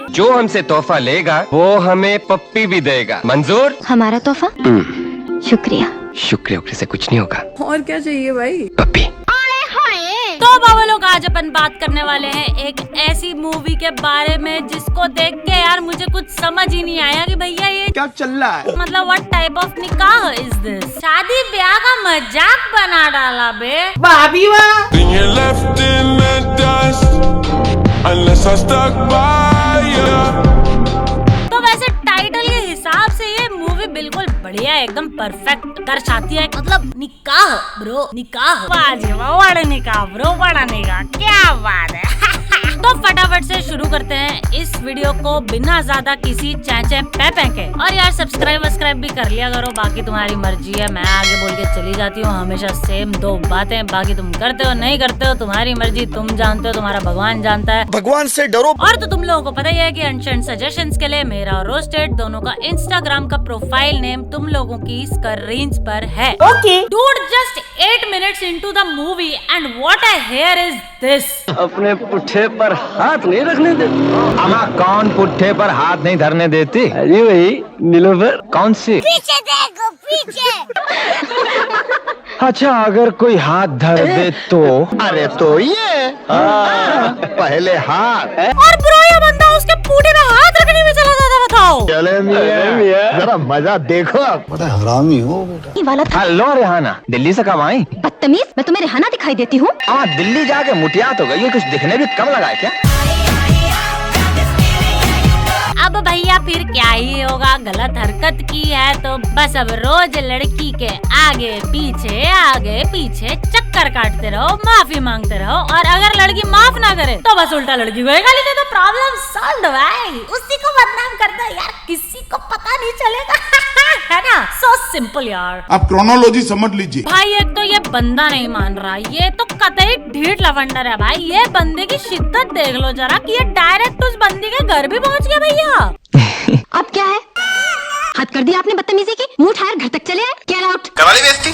जो हमसे तोहफा लेगा वो हमें पप्पी भी देगा। मंजूर? हमारा तोहफा? शुक्रिया। शुक्रिया से कुछ नहीं होगा। और क्या चाहिए भाई? पप्पी। तो बाबा लोग आज अपन बात करने वाले हैं एक ऐसी मूवी के बारे में जिसको देख के यार मुझे कुछ समझ ही नहीं आया कि भैया ये क्या चल रहा है। मतलब व्हाट टाइप ऑफ निकाह इज दिस। शादी ब्याह का मजाक बना डाला बे। भाभी वाह। तो वैसे टाइटल के हिसाब से ये मूवी बिल्कुल बढ़िया है, एकदम परफेक्ट दर्शाती है। मतलब निकाह ब्रो, निकाह। वाह जी वाह, बड़ा निकाह ब्रो, बड़ा निकाह, क्या बात है। तो फटाफट से शुरू करते हैं इस वीडियो को बिना ज्यादा किसी चैंचे पे के। और यार सब्सक्राइब भी कर लिया करो, बाकी तुम्हारी मर्जी है। मैं आगे बोल के चली जाती हूँ हमेशा सेम दो बातें, बाकी तुम करते हो नहीं करते हो तुम्हारी मर्जी, तुम जानते हो, तुम्हारा भगवान जानता है। भगवान से डरो। और तो तुम लोगों को पता ही है कि अनशन सजेशंस के लिए मेरा और रोस्टेड दोनों का इंस्टाग्राम का प्रोफाइल नेम तुम लोगों की स्क्रीन पर है। Okay dude just 8 minutes into the movie and what I hear is this. अपने पुट्ठे पर हाथ नहीं रखने देती। अमा कौन पुट्ठे पर हाथ नहीं धरने देती? अरे वही नीलोफर। कौन सी? पीछे देखो पीछे। अच्छा अगर कोई हाथ धर दे तो? अरे तो ये पहले हाथ। और ब्रो ये बंदा उसके पूटे में हाथ रखने में चला जाता, बताओ। चले मियां, जरा मजा देखो। आप बड़ा हरामी हो बेटा। ये वाला था। हेलो रेहाना, दिल्ली से कब आई? बदतमीज, मैं तुम्हें रेहाना दिखाई देती हूँ? हाँ दिल्ली जाके मुठिया तो गई है, कुछ दिखने भी कम लगा है क्या? अब भैया फिर क्या ही होगा, गलत हरकत की है तो बस अब रोज लड़की के आगे पीछे चक्कर काटते रहो, माफी मांगते रहो, और अगर लड़की माफ ना करे तो बस उल्टा लड़की को गाली दे दो, प्रॉब्लम सॉल्व भाई। उसी को बदनाम कर दो यार, किसी को पता नहीं चलेगा। है ना, सो सिंपल यार। आप क्रोनोलॉजी समझ लीजिए भाई। एक तो ये बंदा नहीं मान रहा, ये तो कतई ढीठ लवंडर है भाई। ये बंदे की शिद्दत देख लो जरा कि ये डायरेक्ट उस बंदी के घर भी पहुंच गया भैया। अब क्या है? हद कर दिया आपने बदतमीजी की। मुंह उठाकर घर तक चले आए। Get out.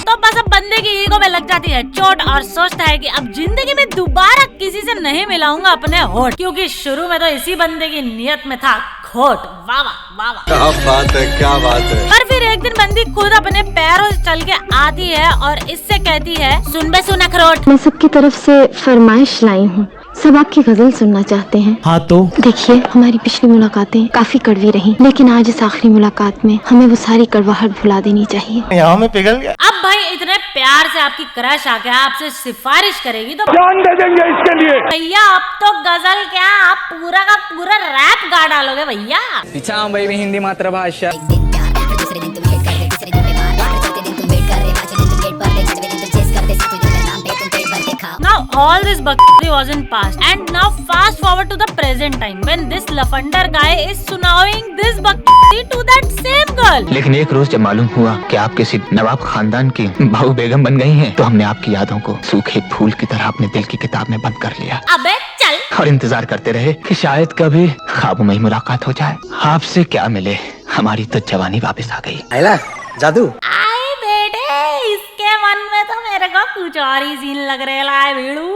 तो बस अब बंदे की ईगो में लग जाती है चोट और सोचता है कि अब जिंदगी में दोबारा किसी से नहीं मिलाऊंगा अपने होठ, क्योंकि शुरू में तो इसी बंदे की नियत में था खोट। वाह वाह वाह, क्या बात है, क्या बात है। पर फिर एक दिन बंदी खुद अपने पैरों से चल के आती है और इससे कहती है, सुन बे सुन अखरोट। मैं सबकी तरफ से फरमाइश लाई हूँ, सब आपकी गजल सुनना चाहते हैं। हाँ तो देखिए, हमारी पिछली मुलाकातें काफी कड़वी रहीं, लेकिन आज इस आखिरी मुलाकात में हमें वो सारी कड़वाहट भुला देनी चाहिए। यहाँ में पिघल गया। अब भाई इतने प्यार से आपकी क्रश आके आपसे सिफारिश करेगी तो जान दे देंगे इसके लिए। भैया अब तो गजल क्या, आप पूरा का पूरा रैप गा डालोगे भैया। पीछा भाई हिंदी मातृभाषा। Now all this bhakti was in past and now fast forward to the present time when this lafandar guy is sunnawing this bhakti to that same girl. लेकिन एक रोज जब मालूम हुआ कि आप किसी नवाब खानदान की बहू बेगम बन गई हैं, तो हमने आपकी यादों को सूखे फूल की तरह अपने दिल की किताब में बंद कर लिया। अबे चल। और इंतजार करते रहे कि शायद कभी ख्वाबों में ही मुलाकात हो जाए। आपसे क्या मिले, हमारी तो जवानी वापस आ गई। आइला जादू। आए बेटे, इसके मन में तो मेरे को कुछ और ही सीन लग रहा है वीड़ू।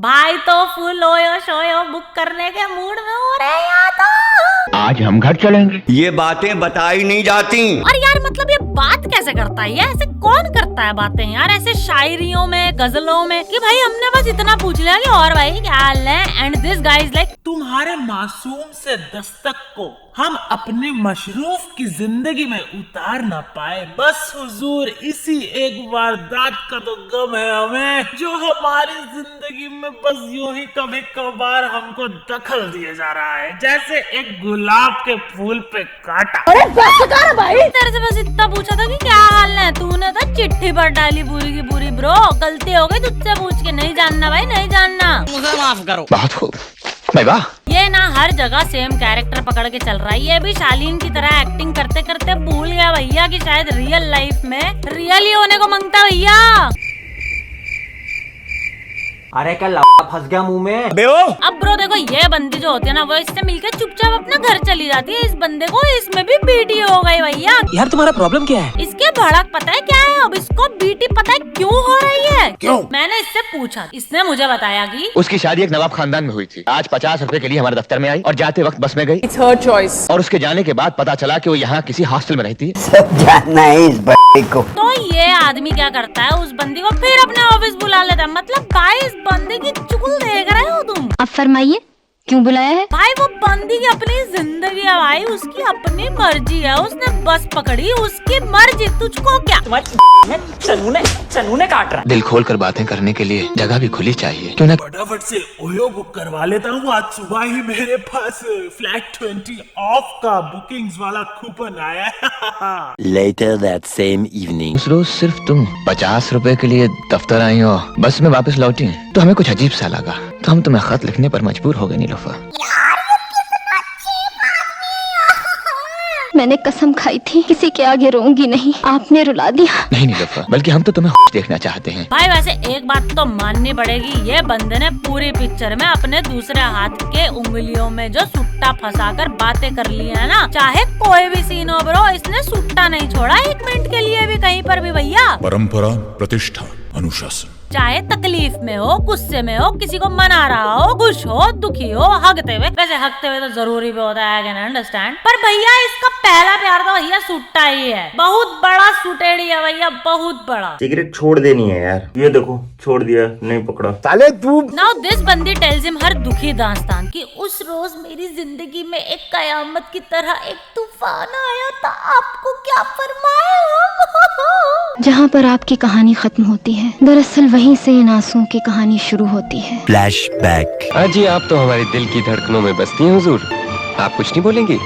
भाई तो फुल ओयो शोयो बुक करने के मूड में हो रहे हैं यहाँ तो। आज हम घर चलेंगे। ये बातें बताई नहीं जाती। और यार मतलब ये बात कैसे करता है, ये ऐसे कौन करता है बातें यार, ऐसे शायरियों में गजलों में कि भाई हमने बस इतना पूछ लिया कि और भाई क्या हाल है, and this guy is like, तुम्हारे मासूम से दस्तक को हम अपने मशरूफ की जिंदगी में उतार ना पाए, बस हुजूर इसी एक वारदात का तो गम है हमें, जो हमारी जिंदगी में बस यूं ही कभी कभार हमको दखल दिया जा रहा है, जैसे एक गुलाब के फूल पे कांटा। अरे बस कर भाई, तेरे से बस इतना पूछा था कि क्या हाल है, तूने तो चिट्ठी पर डाली पूरी की पूरी। ब्रो गलती हो गई, तुझसे पूछ के। नहीं जानना भाई, नहीं जानना, मुझे माफ करो। बहुत खूब भाई, वाह। ये ना हर जगह सेम कैरेक्टर पकड़ के चल रहा है। ये भी शालीन की तरह एक्टिंग करते करते भूल गया भैया कि शायद रियल लाइफ में रियल ही होने को मांगता भैया। अरे क्या लौड़ा फंस गया मुंह में। अब ब्रो देखो, ये बंदी जो होती है ना, वो इससे मिलकर चुपचाप अपना घर चली जाती है। इस बंदे को इसमें भी बीटी हो गई भैया। यार तुम्हारा प्रॉब्लम क्या है? इसके भड़क पता है क्या है? अब इसको बीटी पता है क्यों हो रही है? क्यों? मैंने इससे पूछा, इसने मुझे बताया कि उसकी शादी एक नवाब खानदान में हुई थी। आज 50 रुपए के लिए हमारे दफ्तर में आई और जाते वक्त बस में गई। It's her choice. और उसके जाने के बाद पता चला कि वो यहाँ किसी हॉस्टल में रहती है। सब जानना है इस बंदे को। तो ये आदमी क्या करता है, उस बंदी को फिर अपने ऑफिस बुला लेता है। मतलब भाई इस बंदे की चुगल देख रहे हो तुम? अब फरमाइए क्यों बुलाया है? भाई वो बंदी की अपनी जिंदगी है भाई, उसकी अपनी मर्जी है। उसने बस पकड़ी, उसकी मर्जी, तुझको क्या? चनू ने काट रहा। दिल खोल कर बातें करने के लिए जगह भी खुली चाहिए, क्यों ना? फटाफट से ओयो बुक करवा लेता हूँ। आज सुबह ही मेरे पास फ्लैट 20 ऑफ का बुकिंग्स वाला कूपन आया है। Later that same evening. उस रोज सिर्फ तुम 50 रुपए के लिए दफ्तर आई हो, बस में वापस लौटी तो हमें कुछ अजीब सा लगा, तो हम तुम्हें खत लिखने पर मजबूर हो गए नीलोफर। मैंने कसम खाई थी किसी के आगे रोऊंगी नहीं, आपने रुला दिया। नहीं नीलोफर, बल्कि हम तो तुम्हें खुश देखना चाहते हैं। भाई वैसे एक बात तो माननी पड़ेगी, ये बंदे ने पूरी पिक्चर में अपने दूसरे हाथ के उंगलियों में जो सुट्टा फंसाकर बातें कर ली है ना, चाहे कोई भी सीन हो ब्रो, इसने सुट्टा नहीं छोड़ा एक मिनट के लिए भी कहीं पर भी भैया। परंपरा, प्रतिष्ठा, अनुशासन। चाहे तकलीफ में हो, गुस्से में हो, किसी को मना रहा हो, खुश हो, दुखी हो, हगते हुए। वैसे हगते हुए तो जरूरी भी होता है, कैन अंडरस्टैंड। पर भैया इसका पहला प्यार तो भैया सुट्टा ही है, बहुत बड़ा सुटेड़ी है भैया, बहुत बड़ा। सिगरेट छोड़ देनी है यार, ये देखो छोड़ दिया, नहीं पकड़ा। साले तू। नाउ दिस बंदी टेल्स हिम हर दुखी दास्तान कि उस रोज मेरी जिंदगी में एक कयामत की तरह एक तूफान आया था, आपको क्या फरमाए हो? जहाँ पर आपकी कहानी खत्म होती है, दरअसल वहीं से इन आंसुओं की कहानी शुरू होती है। Flashback. अजी आप तो हमारे दिल की धड़कनों में बसती हैं हुजूर। आप कुछ नहीं बोलेंगी?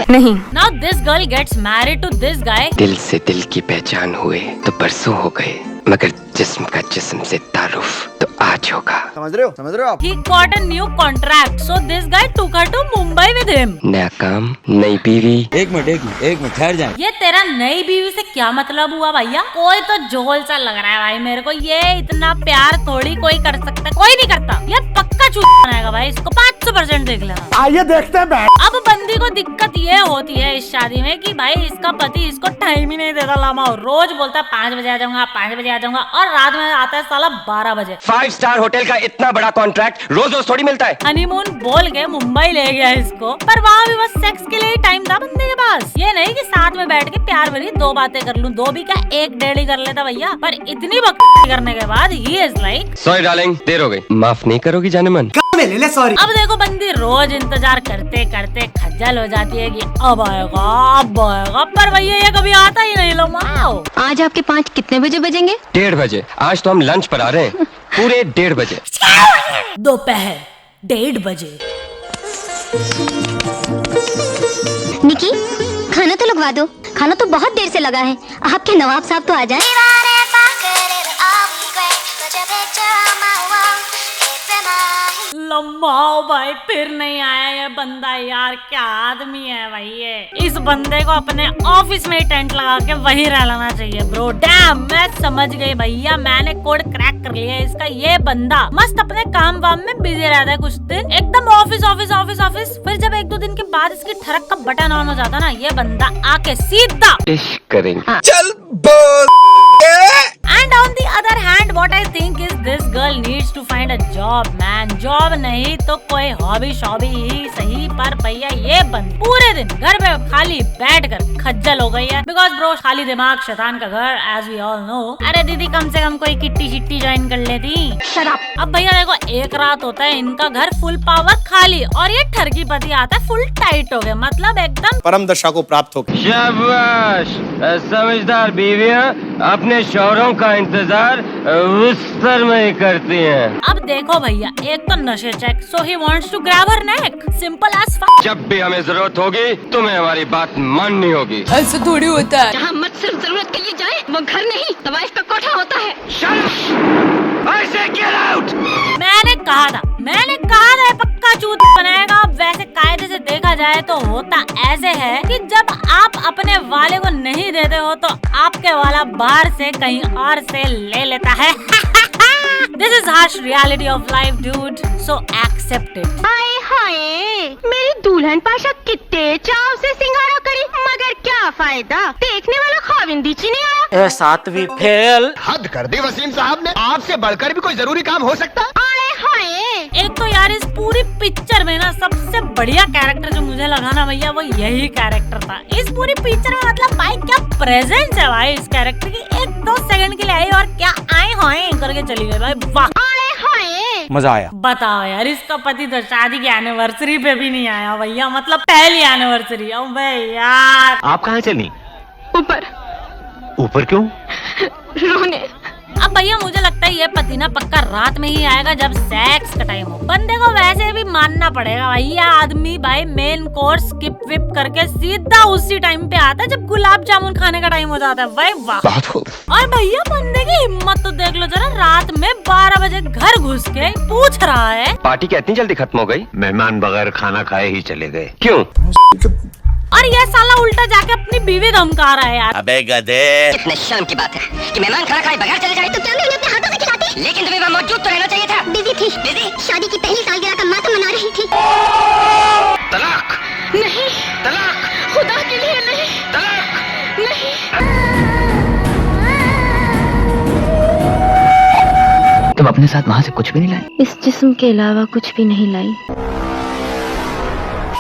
नहीं। Now this girl gets married to this guy. दिल से दिल की पहचान हुए तो परसों हो गए, मगर जिस्म का जिस्म से तारुफ तो आज होगा। समझ रहे हो आप? He got a new contract, so this guy took her to Mumbai with him. नया काम, नई बीवी। एक मिनट ठहर जाए। ये तेरा नई बीवी से क्या मतलब हुआ भैया? कोई तो जोल सा लग रहा है भाई मेरे को। ये इतना प्यार थोड़ी कोई कर सकता, कोई नहीं करता। ये पक्का चूत बनाएगा भाई, इसको 500% देख लेना। आइए देखते हैं। अब बंदी को दिक्कत ये होती है इस शादी में कि भाई इसका पति इसको टाइम ही नहीं देता लामा। रोज बोलता 5 बजे आ जाऊंगा, 5 बजे आ जाऊंगा, और रात में आता है साला 12 बजे। 5 स्टार होटल का इतना बड़ा कॉन्ट्रैक्ट रोज रोज थोड़ी मिलता है। हनीमून बोल के मुंबई ले गया इसको, पर वहाँ भी बस सेक्स के लिए टाइम था बंदे के पास। ये नहीं कि साथ में बैठ के प्यार भरी 2 बातें कर लूं, 2 भी क्या 1-1.5 ही कर लेता भैया। पर इतनी बकवास करने के बाद he is like, sorry darling, देर हो गई, माफ नहीं करोगी जाने मन? सॉरी। अब देखो बंदी रोज इंतजार करते करते खज्जल हो जाती है कि अब आएगा, पर भैया ये कभी आता ही नहीं। लो माओ, आज आपके 5 कितने बजे बजेंगे? 1:30 बजे। आज तो हम लंच पर आ रहे हैं, पूरे 1:30 बजे। दोपहर 1:30 बजे। निकी, खाना तो लगवा दो। खाना तो बहुत देर से लगा है, आपके नवाब साहब तो आ जाए। लम्बाओ भाई, फिर नहीं आया ये बंदा यार, क्या आदमी है भाई ये। इस बंदे को अपने ऑफिस में ही टेंट लगा के वहीं रह लेना चाहिए ब्रो। डैम, मैं समझ गई भैया, मैंने कोड क्रैक कर लिया इसका। ये बंदा मस्त अपने काम वाम में बिजी रहता है कुछ दिन, एकदम ऑफिस ऑफिस ऑफिस ऑफिस। फिर जब 1-2 दिन के बाद इसकी ठरक का बटन ऑन हो जाता ना, ये बंदा आके सीधा इश्क करेंगे। चल And on the other hand, what I think is this girl needs to find a job, man. Job नहीं तो कोई हॉबी शॉबी ही सही, पर भैया ये बंद पूरे दिन घर पे खाली बैठकर खज्जल हो गई है। Because bro, खाली दिमाग शैतान का घर, as we all know. अरे दीदी कम से कम कोई किट्टी शिट्टी ज्वाइन कर लेती। अब भैया देखो, एक रात होता है इनका घर फुल पावर खाली, और ये ठरकी पति आता है फुल टाइट हो गया, मतलब एकदम परम दशा को प्राप्त हो गया। शाबाश, समझदार बीवियां अपने शौहरों का इंतजार बिस्तर में ही करती हैं। अब देखो भैया, एक तो नशे check, so he wants to grab her neck, simple as fuck। जब भी हमें जरूरत होगी तुम्हें हमारी बात माननी होगी। ऐसा थोड़ी होता है। जहाँ मत सिर्फ जरूरत के लिए जाए, वो घर नहीं तवाइफ का कोठा होता है। ऐसे get out! मैंने कहा था ये पक्का चूत बनाएगा। अब वैसे कायदे से देखा जाए तो होता ऐसे है कि जब आप अपने वाले को नहीं देते हो तो आपके वाला बाहर से कहीं और से ले लेता है। This is harsh reality of life dude, so accept it. हाय हाय, मेरी दुल्हन पाशा कितने चाव से सिंगारा करी, मगर क्या फायदा, देखने वाला खाविंदीची नहीं आया। ए सातवीं फेल। हद कर दी वसीम साहब ने, आपसे बढ़कर भी कोई जरूरी काम हो सकता। हाय हाय, एक तो यार इस पूरी पिक्चर में ना सबसे बढ़िया कैरेक्टर जो मुझे लगा ना भैया वो यही कैरेक्टर था। इस पूरी पिक्चर में मतलब भाई क्या प्रेजेंस है भाई इस कैरेक्टर की, 1-2 सेकंड के लिए आई और क्या आए हाय करके चली गई भाई, वाह। हाय हाय, मजा आया। बताओ यार, इसका पति तो शादी की एनिवर्सरी पे भी नहीं आया भैया, मतलब पहली एनिवर्सरी। ओ भाई यार, आप कहाँ चली? ऊपर। ऊपर क्यों? रोने। अब भैया मुझे लगता है ये पति ना पक्का रात में ही आएगा जब सेक्स का टाइम हो। बंदे को वैसे भी मानना पड़ेगा भैया, आदमी भाई मेन कोर्स स्किप विप करके सीधा उसी टाइम पे आता है जब गुलाब जामुन खाने का टाइम हो जाता है। भाई वाह। और भैया बंदे की हिम्मत तो देख लो जरा, रात में 12 बजे घर घुस के पूछ रहा है पार्टी क्या इतनी जल्दी खत्म हो गई? मेहमान बगैर खाना खाए ही चले गए, क्यों? और ये साला उल्टा जाके अपनी बीवी धमका रहा है यार। अबे गधे, इतने शर्म की बात है कि मेहमान खाना खाए बगैर चले जाए तो क्या मैं उन्हें अपने हाथों से खिलाती? लेकिन तुम्हें वहाँ मौजूद तो रहना चाहिए था। बिजी थी, बिजी शादी की पहली सालगिरह का मातम मना रही थी। तलाक नहीं, तलाक, खुदा के लिए नहीं, तलाक नहीं। तुम अपने साथ वहाँ से कुछ भी नहीं लाई? इस जिस्म के अलावा कुछ भी नहीं लाई।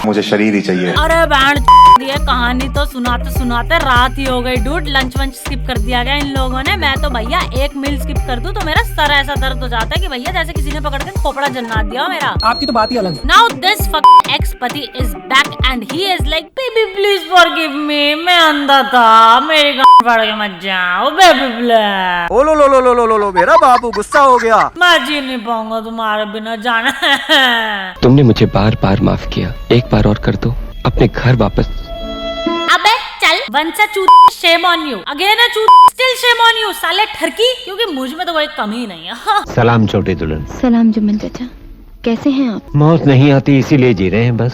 मुझे शरीर ही चाहिए। अरे बैंड ये कहानी तो सुनाते सुनाते रात ही हो गई डूड, लंच वंच स्किप कर दिया गया इन लोगों ने। मैं तो भैया एक मील स्किप कर दूं तो मेरा सर ऐसा दर्द हो जाता है कि भैया जैसे किसी ने पकड़ के खोपड़ा जन्ना दिया हो मेरा। आपकी तो बात ही अलग है। नाउ दिस एक्स पति is back and he is like baby please forgive me, मैं अंधा था, मेरी गांड फाड़ के मत जाओ बेबी प्लीज। ओ लो मेरा बाबू गुस्सा हो गया। मैं जी नहीं पाऊंगा तुम्हारे बिना, जाना। तुमने मुझे बार बार माफ किया, एक बार और कर दो, अपने घर वापस। अबे चल, वंसा चूत, shame on you, again a चूत, स्टिल शेम ऑन यू साले ठरकी, क्योंकि मुझ में तो कोई कमी नहीं है। सलाम छोटे दुल्हन। सलाम जुम्मन चाचा, कैसे हैं आप? मौत नहीं आती इसीलिए जी रहे हैं बस।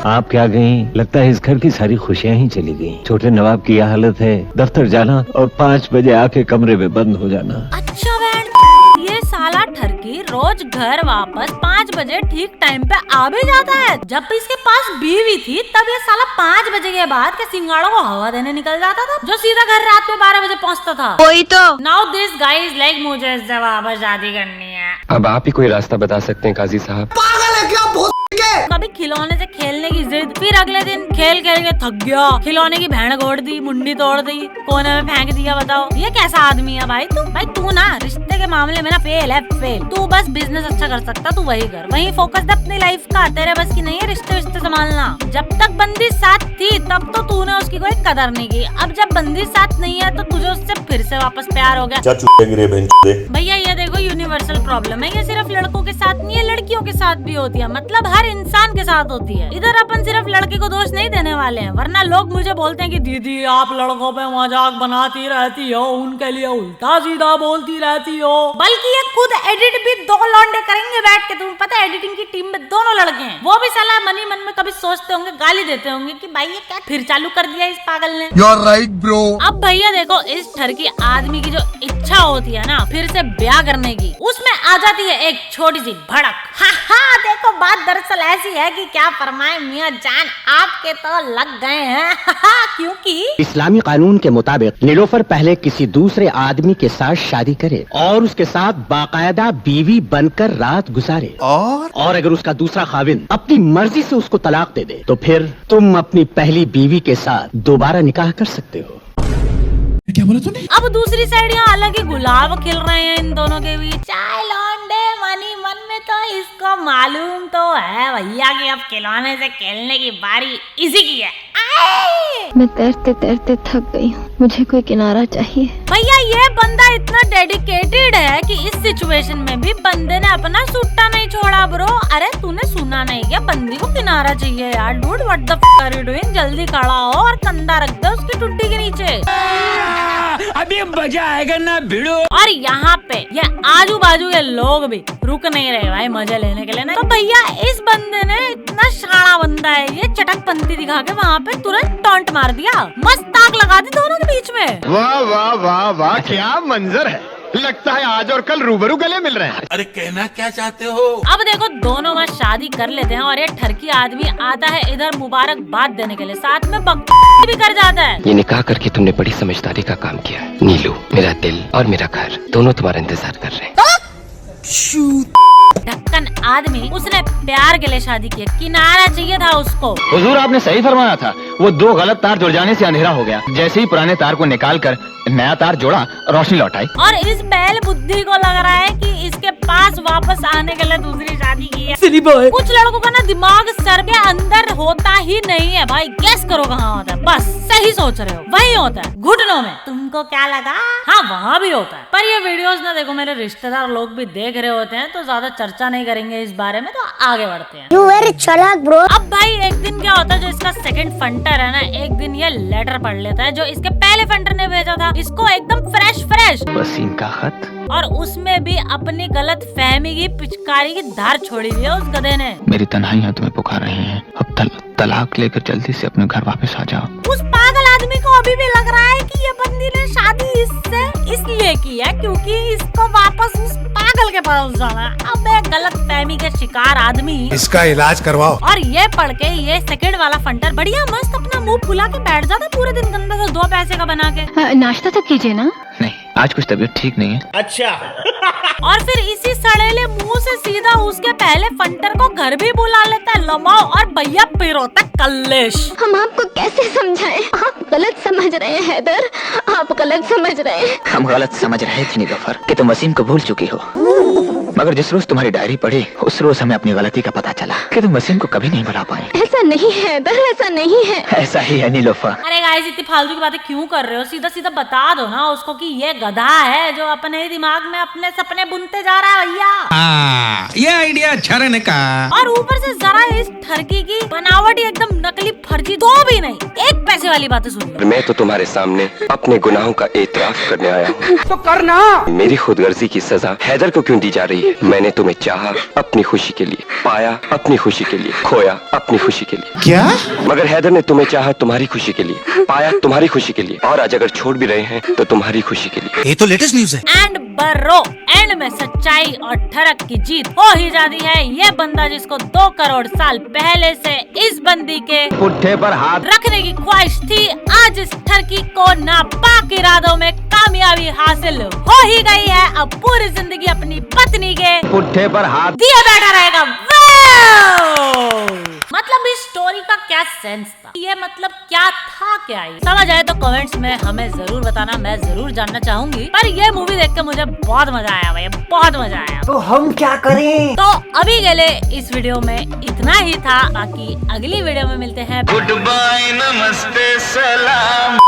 आप क्या गई? लगता है इस घर की सारी खुशियां ही चली गई। छोटे नवाब की यह हालत है, दफ्तर जाना और 5 बजे आके कमरे में बंद हो जाना। अच्छा बैंड, ये साला ठरकी रोज घर वापस 5 बजे ठीक टाइम पे आ भी जाता है। जब इसके पास बीवी थी तब ये साला 5 बजे के बाद के सिंगाड़ों को हवा देने निकल जाता था, जो सीधा घर रात में 12 बजे पहुंचता था। वही तो। Now this guy is like मुझे इससे वापस शादी करनी है। अब आप ही कोई रास्ता बता सकते हैं काजी साहब? कभी खिलौने से खेलने की जिद, फिर अगले दिन खेल खेल के थक गया, खिलौने की भेड़ गोड़ दी, मुंडी तोड़ दी, कोने में फेंक दिया। बताओ ये कैसा आदमी है भाई तू? भाई तू ना रिश्ते के मामले में ना फेल है, फेल। तू बस बिजनेस अच्छा कर सकता, तू वही कर, वही फोकस दे अपनी लाइफ का। तेरे बस की नहीं है रिश्ते संभालना। जब तक बंदी साथ थी तब तो तूने उसकी कोई कदर नहीं की, अब जब बंदी साथ नहीं है तो तुझे उससे फिर से वापस प्यार हो गया। भैया ये देखो यूनिवर्सल प्रॉब्लम है, ये सिर्फ लड़कों के साथ नहीं है, लड़कियों के साथ भी होती है, मतलब हर इंसान के साथ होती है। इधर अपन सिर्फ लड़के को दोष नहीं देने वाले हैं, वरना लोग मुझे बोलते हैं कि दीदी आप लड़कों पे मजाक बनाती रहती हो, उनके लिए उल्टा सीधा बोलती रहती हो। बल्कि ये खुद एडिट भी 2 लौंडे करेंगे बैठ के, तुम्हें पता है एडिटिंग की टीम में 2 लड़के हैं, वो भी साला मन ही मन में कभी सोचते होंगे, गाली देते होंगे कि भाई ये क्या फिर चालू कर दिया इस पागल ने। You are right bro. अब भैया देखो इस ठरकी आदमी की जो इच्छा होती है ना फिर से ब्याह करने की, उसमें आ जाती है एक छोटी सी भड़क। हाँ देखो बात दरअसल ऐसी है कि क्या फरमाए मियां जान, आपके तो लग गए हैं। क्योंकि इस्लामी कानून के मुताबिक नीलोफर पहले किसी दूसरे आदमी के साथ शादी करे और उसके साथ बाकायदा बीवी बनकर रात गुजारे, और अगर उसका दूसरा खाविंद अपनी मर्जी से उसको तलाक दे दे तो फिर तुम अपनी पहली बीवी के साथ दोबारा निकाह कर सकते हो। क्या बोला तूने? अब दूसरी साइड यहाँ अलग ही गुलाब खिल रहे हैं इन दोनों के बीच। चाय लौंडे मनी मन में तो इसको मालूम तो है भैया कि अब खिलौने से खेलने की बारी इसी की है। मैं तैरते तैरते थक गई हूँ, मुझे कोई किनारा चाहिए। भैया ये बंदा इतना डेडिकेटेड है कि इस सिचुएशन में भी बंदे ने अपना सुट्टा नहीं छोड़ा ब्रो। अरे तूने सुना नहीं क्या, बंदी को किनारा चाहिए यार। Dude what the fuck are you doing? जल्दी खड़ा हो और कंधा रख दे उसकी टुड्डी के नीचे। अभी अभी मजा आएगा ना भिड़ो। और यहाँ पे ये आजू बाजू के लोग भी रुक नहीं रहे भाई मजे लेने के लिए ना। तो भैया इस बंदे ने इतना शाना बंदा है ये, चटकपंती दिखा के वहाँ पे तुरंत टॉन्ट मार दिया, मस्त आग लगा दी दोनों के बीच में। वाह वाह वाह वाह, क्या मंजर है। लगता है आज और कल रूबरू गले मिल रहे हैं। अरे कहना क्या चाहते हो? अब देखो दोनों में शादी कर लेते हैं और ये ठरकी आदमी आता है इधर मुबारकबाद देने के लिए, साथ में बकवास भी कर जाता है। ये निकाह करके तुमने बड़ी समझदारी का काम किया है नीलू। मेरा दिल और मेरा घर दोनों तुम्हारा इंतजार कर रहे हैं। ढक्कन आदमी, उसने प्यार के लिए शादी की, किनारा चाहिए था उसको। हुजूर आपने सही फरमाया था, वो दो गलत तार जुड़ जाने से अंधेरा हो गया। जैसे ही पुराने तार को निकाल कर नया तार जोड़ा, रोशनी लौट आई। और इस बैल बुद्धि को लग रहा है कि इसके पास वापस आने के लिए दूसरी शादी की है। कुछ लड़कों का ना दिमाग सर के अंदर होता ही नहीं है भाई, गेस करो कहाँ होता है। बस सही सोच रहे हो, वही होता है घुटनों में। तुमको क्या लगा? हाँ वहाँ भी होता है। पर ये वीडियोस ना देखो मेरे रिश्तेदार लोग भी देख रहे होते हैं, तो ज्यादा चर्चा नहीं करेंगे इस बारे में, तो आगे बढ़ते हैं। You very चालाक ब्रो। अब भाई एक दिन क्या होता है, जो इसका सेकंड फंटर है ना, एक दिन ये लेटर पढ़ लेता है जो इसके पहले फंटर ने भेजा था इसको, एकदम फ्रेश वसीम का खत, और उसमें भी अपनी गलत फहमी की पिचकारी की धार छोड़ी हुई है उस गधे ने। मेरी तन्हाइयां तुम्हें पुकार रही हैं। अब तलाक लेकर जल्दी से अपने घर वापस आ जाओ। उस पागल आदमी को अभी भी लग रहा है कि ये बंदी ने शादी इससे इसलिए की है क्योंकि इसको वापस उस पागल के पास जाना है। अब एक गलत फहमी के शिकार आदमी इसका इलाज करवाओ। और ये पढ़ के ये सेकंड वाला फंटर बढ़िया मस्त अपना मुंह फुला के बैठ जाता पूरे दिन गंदा सा 2 पैसे का बना के। नाश्ता तो कीजिए ना। नहीं, आज कुछ तबीयत ठीक नहीं है। अच्छा। और फिर इसी सड़ेले मुंह से सीधा उसके पहले फंटर को घर भी बुला लेता है लमाओ, और भैया फिर होता है कल्लेश। हम आपको कैसे समझाएं? आप गलत समझ रहे हैं हैदर, आप गलत समझ रहे हैं। हम गलत समझ रहे थे नीलोफर कि तुम वसीम को भूल चुकी हो, मगर जिस रोज तुम्हारी डायरी पढ़ी उस रोज हमें अपनी गलती का पता चला कि तुम वसीम को कभी नहीं भुला पाए। ऐसा नहीं है हैदर, ऐसा नहीं है। ऐसा ही है नीलोफर। अरे गाइस इतनी फालतू की बातें क्यों कर रहे हो? सीधा सीधा बता दो ना उसको कि ये गधा है जो अपने ही दिमाग में अपने सपने बुनते जा रहा है भैया। ये आइडिया अच्छा रहने का। और ऊपर से जरा इस ठरकी की बनावट ही एकदम नकली फर्जी, दो भी नहीं 1 पैसे वाली बातें सुनिए। मैं तो तुम्हारे सामने अपने गुनाहों का एतराफ करने आया हूँ। तो करना। मेरी खुदगर्जी की सजा हैदर को क्यों दी जा रही है? मैंने तुम्हें चाहा अपनी खुशी के लिए, पाया अपनी खुशी के लिए, खोया अपनी खुशी के लिए। क्या? मगर हैदर ने तुम्हें चाहा तुम्हारी खुशी के लिए, पाया तुम्हारी खुशी के लिए, और आज अगर छोड़ भी रहे हैं तो तुम्हारी खुशी के लिए। ये तो लेटेस्ट न्यूज है। एंड बर्रो एंड में सच्चाई और ठरक की जीत हो ही जाती है। ये बंदा जिसको 2 करोड़ साल पहले से इस बंदी के पुट्ठे पर हाथ रखने की ख्वाहिश थी, आज इस ठरकी को नापाक इरादों में कामयाबी हासिल हो ही गई है। अब पूरी जिंदगी अपनी पत्नी के पुट्ठे पर हाथ दिए बैठा रहेगा। मतलब इस स्टोरी का क्या सेंस था? ये मतलब क्या था, क्या ये समझ आए तो कमेंट्स में हमें जरूर बताना, मैं जरूर जानना चाहूंगी। पर ये मूवी देख के मुझे बहुत मजा आया भाई, बहुत मजा आया। तो हम क्या करें? तो अभी के लिए इस वीडियो में इतना ही था, बाकी अगली वीडियो में मिलते हैं। गुड बाय, नमस्ते, सलाम।